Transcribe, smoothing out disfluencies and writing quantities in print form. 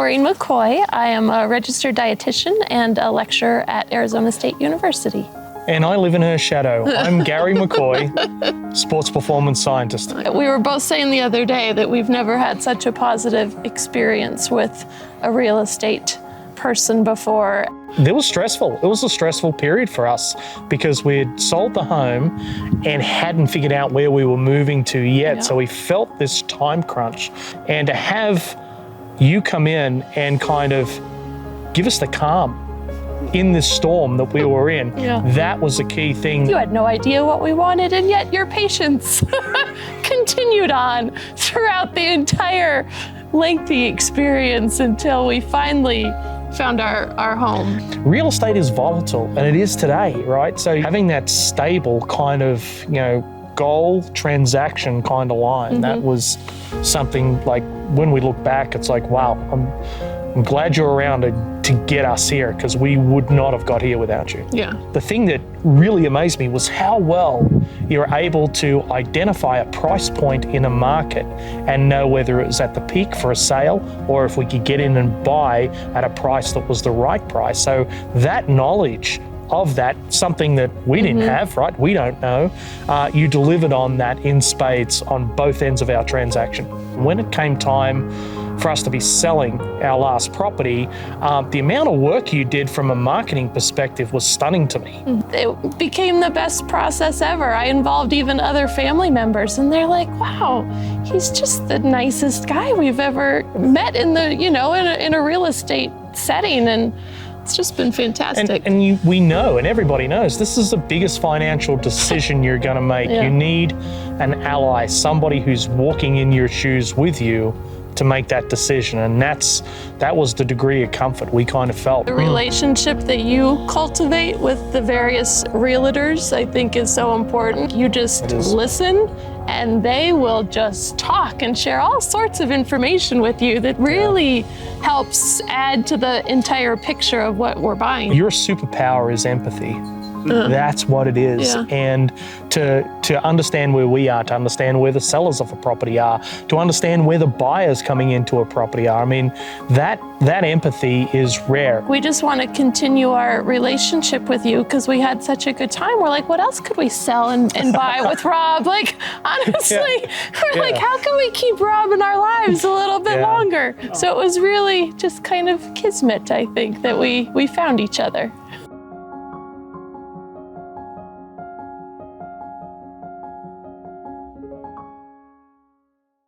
Maureen McCoy. I am a registered dietitian and a lecturer at Arizona State University. And I live in her shadow. I'm Gary McCoy, sports performance scientist. We were both saying the other day that we've never had such a positive experience with a real estate person before. It was stressful. It was a stressful period for us because we had sold the home and hadn't figured out where we were moving to yet. Yeah. So we felt this time crunch. And to have you come in and kind of give us the calm in this storm that we were in, that was a key thing. You had no idea what we wanted, and yet your patience continued on throughout the entire lengthy experience until we finally found our home. Real estate is volatile, and it is today, right? So having that stable kind of, goal transaction kind of line, that was something like when we look back, it's like, wow, I'm glad you're around to get us here because we would not have got here without you. Yeah. The thing that really amazed me was how well you're able to identify a price point in a market and know whether it was at the peak for a sale or if we could get in and buy at a price that was the right price. So that knowledge of that, something that we didn't have, right? We don't know. You delivered on that in spades on both ends of our transaction. When it came time for us to be selling our last property, the amount of work you did from a marketing perspective was stunning to me. It became the best process ever. I involved even other family members, and they're like, wow, he's just the nicest guy we've ever met in the, in a real estate setting. And it's just been fantastic. And we know, and everybody knows, this is the biggest financial decision you're going to make. Yeah. You need an ally, somebody who's walking in your shoes with you to make that decision. And that was the degree of comfort we kind of felt. The relationship that you cultivate with the various realtors, I think, is so important. You just listen, and they will just talk and share all sorts of information with you that really helps add to the entire picture of what we're buying. Your superpower is empathy. That's what it is. Yeah. And to understand where we are, to understand where the sellers of a property are, to understand where the buyers coming into a property are. I mean, that empathy is rare. We just want to continue our relationship with you because we had such a good time. We're like, what else could we sell and buy with Rob? Like, honestly, we're like, how can we keep Rob in our lives a little bit longer? So it was really just kind of kismet, I think, that we found each other.